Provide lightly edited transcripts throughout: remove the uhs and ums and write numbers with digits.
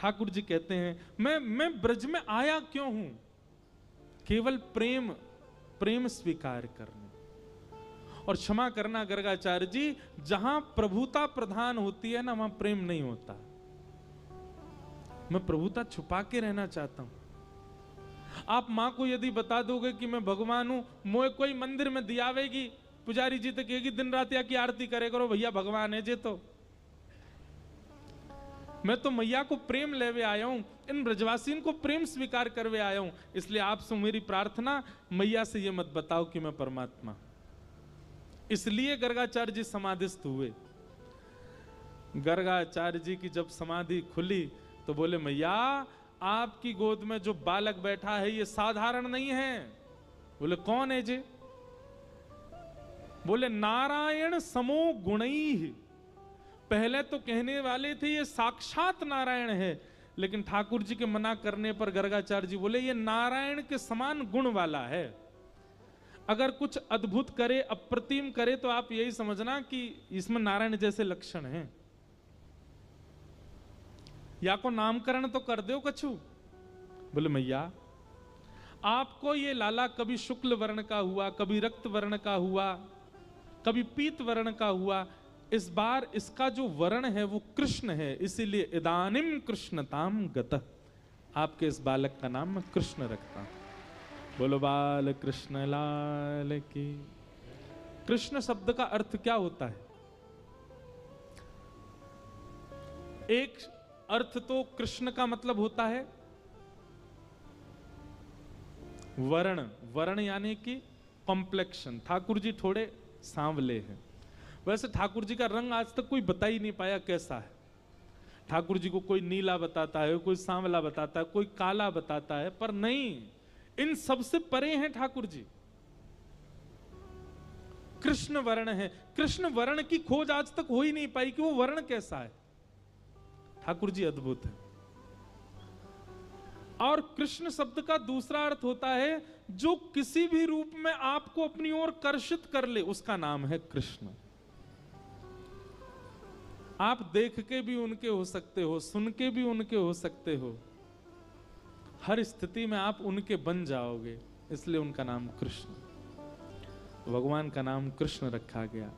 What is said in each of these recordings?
ठाकुर जी कहते हैं मैं ब्रज में आया क्यों हूं? केवल प्रेम स्वीकार करने और क्षमा करना गर्गाचार्य जी, जहां प्रभुता प्रधान होती है ना, वहां प्रेम नहीं होता। मैं प्रभुता छुपा के रहना चाहता हूं। आप मां को यदि बता दोगे कि मैं भगवान हूं, मोए कोई मंदिर में दियावेगी, पुजारी जी तो कहेगी दिन रात या की आरती करे करो, भैया भगवान है जे। तो मैं तो मैया को प्रेम लेवे आया हूं, इन ब्रजवासियों को प्रेम स्वीकार करवे आया हूं। इसलिए आपसे मेरी प्रार्थना, मैया से ये मत बताओ कि मैं परमात्मा। इसलिए गर्गाचार्य जी समाधिस्थ हुए। गर्गाचार्य जी की जब समाधि खुली तो बोले मैया, आपकी गोद में जो बालक बैठा है ये साधारण नहीं है। बोले कौन है जी? बोले नारायण समो गुणैः। पहले तो कहने वाले थे ये साक्षात नारायण है, लेकिन ठाकुर जी के मना करने पर गर्गाचार्य जी बोले ये नारायण के समान गुण वाला है। अगर कुछ अद्भुत करे, अप्रतिम करे, तो आप यही समझना कि इसमें नारायण जैसे लक्षण हैं। या को नामकरण तो कर दो कछु। बोले मैया, आपको ये लाला कभी शुक्ल वर्ण का हुआ, कभी रक्त वर्ण का हुआ, कभी पीत वर्ण का हुआ। इस बार इसका जो वर्ण है वो कृष्ण है, इसीलिए इदानिम कृष्णताम गतः। आपके इस बालक का नाम मैं कृष्ण रखता हूं। बोलो बाल कृष्ण लाल की। कृष्ण शब्द का अर्थ क्या होता है? एक अर्थ तो कृष्ण का मतलब होता है वर्ण। वर्ण यानी कि कॉम्प्लेक्शन। ठाकुर जी थोड़े सांवले हैं। वैसे ठाकुर जी का रंग आज तक कोई बता ही नहीं पाया कैसा है। ठाकुर जी को कोई नीला बताता है, कोई सांवला बताता है, कोई काला बताता है, पर नहीं, इन सबसे परे हैं ठाकुर जी। कृष्ण वर्ण है। कृष्ण वर्ण की खोज आज तक हो ही नहीं पाई कि वो वर्ण कैसा है। ठाकुर जी अद्भुत है। और कृष्ण शब्द का दूसरा अर्थ होता है जो किसी भी रूप में आपको अपनी ओर कर्षित कर ले, उसका नाम है कृष्ण। आप देख के भी उनके हो सकते हो, सुन के भी उनके हो सकते हो, हर स्थिति में आप उनके बन जाओगे, इसलिए उनका नाम कृष्ण। भगवान का नाम कृष्ण रखा गया।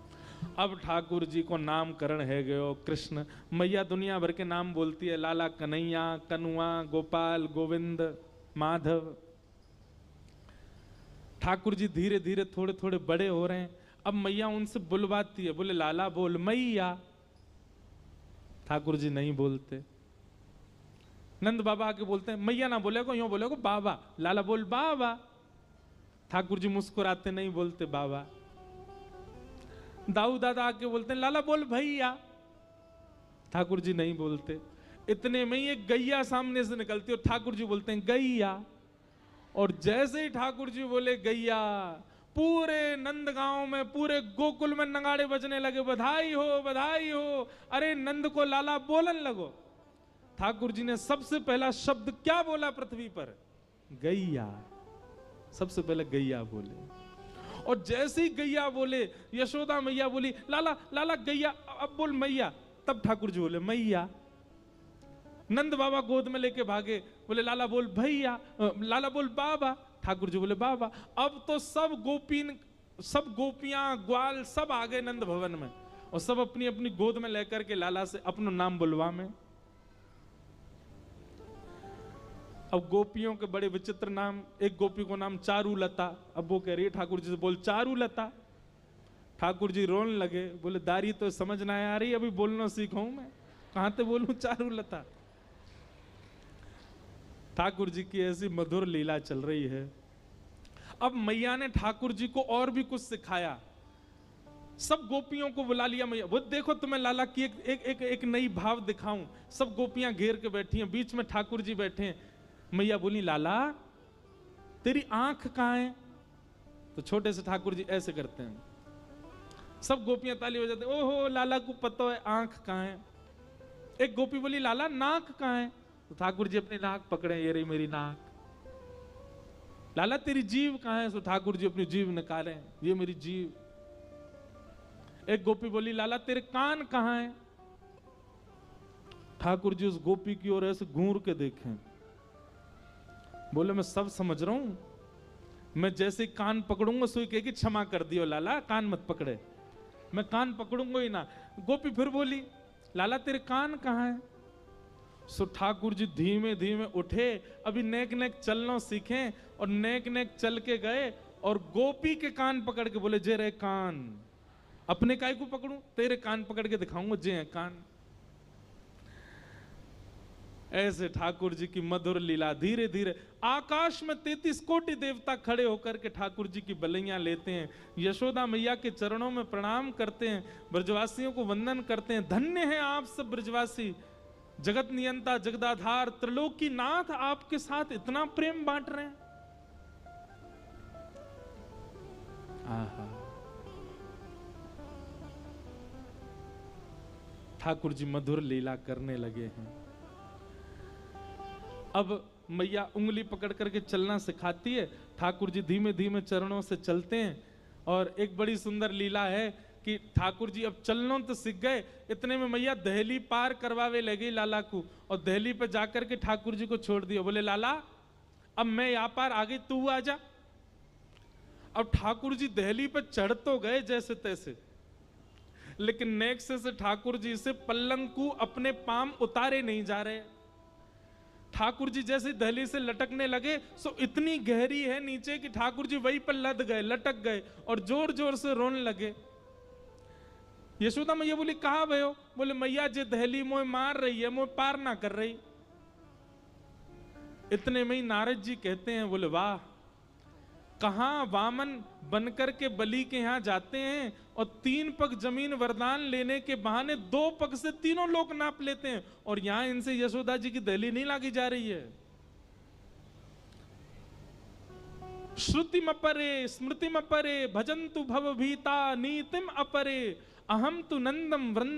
अब ठाकुर जी को नामकरण है गयो कृष्ण। मैया दुनिया भर के नाम बोलती है, लाला कन्हैया, कनुआ, गोपाल, गोविंद, माधव। ठाकुर जी धीरे धीरे थोड़े थोड़े बड़े हो रहे हैं। अब मैया उनसे बुलवाती है, बोले लाला बोल मैया। ठाकुर जी नहीं बोलते। नंद बाबा आके बोलते हैं मैया ना बोले को, यूं बोले को बाबा। लाला बोल बाबा। ठाकुर जी मुस्कुराते, नहीं बोलते बाबा। दाऊ दादा आके बोलते हैं लाला बोल भैया। ठाकुर जी नहीं बोलते। इतने में ही एक गैया सामने से निकलती है और ठाकुर जी बोलते हैं गैया। और जैसे ही ठाकुर जी बोले गैया, पूरे नंदगांव में, पूरे गोकुल में नगाड़े बजने लगे, बधाई हो बधाई हो। अरे नंद को लाला बोलन लगो। ठाकुर जी ने सबसे पहला शब्द क्या बोला पृथ्वी पर? गैया। सबसे पहले गैया बोले। और जैसे ही गैया बोले, यशोदा मैया बोली लाला लाला गैया, अब बोल मैया। तब ठाकुर जी बोले मैया। नंद बाबा गोद में लेके भागे, बोले लाला बोल भैया, लाला बोल बाबा। ठाकुर जी बोले बाबा। अब तो सब गोपियां, ग्वाल सब आ गए नंद भवन में, और सब अपनी अपनी गोद में लेकर के लाला से अपना नाम बुलवा में। अब गोपियों के बड़े विचित्र नाम। एक गोपी को नाम चारुलता। अब वो कह रही है ठाकुर जी से बोल चारुलता। ठाकुर जी रोने लगे, बोले दारी तो समझ ना आ रही, अभी बोलना सीखूं मैं, कहां से बोलूं चारुलता। ठाकुर जी की ऐसी मधुर लीला चल रही है। अब मैया ने ठाकुर जी को और भी कुछ सिखाया। सब गोपियों को बुला लिया। मैया वो देखो तुम्हें लाला की एक नई भाव दिखाऊं। सब गोपियां घेर के बैठी हैं, बीच में ठाकुर जी बैठे हैं। मैया बोली लाला तेरी आंख कहां है? तो छोटे से ठाकुर जी ऐसे करते हैं, सब गोपियां ताली हो जाती, ओहो लाला को पता है आंख कहां है। एक गोपी बोली लाला नाक कहां है? तो ठाकुर जी अपनी नाक पकड़े, ये रही मेरी नाक। लाला तेरी जीभ कहां है? तो ठाकुर जी अपनी जीभ निकाले, ये मेरी जीभ। एक गोपी बोली लाला तेरे कान कहां है? ठाकुर जी उस गोपी की ओर ऐसे घूर के देखें, बोले मैं सब समझ रहा हूं, मैं जैसे कान पकड़ूंगा सोई कहेगी क्षमा कर दियो लाला, कान मत पकड़े, मैं कान पकड़ूंगा ही ना। गोपी फिर बोली लाला तेरे कान कहाँ है? सो ठाकुर जी धीमे धीमे उठे, अभी नेक नेक चलना सीखे, और नेक नेक चल के गए और गोपी के कान पकड़ के बोले जे रे कान, अपने काय को पकड़ूं, तेरे कान पकड़ के दिखाऊंगा जे हैं कान। ऐसे ठाकुर जी की मधुर लीला, धीरे धीरे आकाश में 33 कोटि देवता खड़े होकर के ठाकुर जी की बलैया लेते हैं, यशोदा मैया के चरणों में प्रणाम करते हैं, ब्रजवासियों को वंदन करते हैं। धन्य हैं आप सब ब्रजवासी, जगत नियंता जगदाधार त्रिलोकी नाथ आपके साथ इतना प्रेम बांट रहे हैं। आहा, ठाकुर जी मधुर लीला करने लगे हैं। अब मैया उंगली पकड़ करके चलना सिखाती है, ठाकुर जी धीमे धीमे चरणों से चलते हैं। और एक बड़ी सुंदर लीला है कि ठाकुर जी अब चलना तो सीख गए, इतने में मैया दहली पार करवावे लगी लाला को, और दहली पे जाकर के ठाकुर जी को छोड़ दिया, बोले लाला अब मैं यहाँ पार आ गई, तू आ जा। अब ठाकुर जी दहली पे चढ़ तो गए जैसे तैसे, लेकिन नेक्स्ट से ठाकुर जी से पल्लंग को अपने पाम उतारे नहीं जा रहे। ठाकुर जी जैसे दहली से लटकने लगे, सो इतनी गहरी है नीचे कि ठाकुर जी वहीं पर लद गए, लटक गए और जोर जोर से रोने लगे। यशोदा मैया बोली कहां भयो? बोले मैया जे दहली मोए मार रही है, मोए पार ना कर रही। इतने में ही नारद जी कहते हैं, बोले वाह, कहां वामन बनकर के बलि के यहां जाते हैं और 3 पग जमीन वरदान लेने के बहाने 2 पग से तीनों लोग नाप लेते हैं, और यहां इनसे यशोदा जी की दहली नहीं लागी जा रही है। श्रुतिम अपरे स्मृतिम अपरे भजन्तु भव भीता नीतिम अपरे, अहम तु नंदम वृंद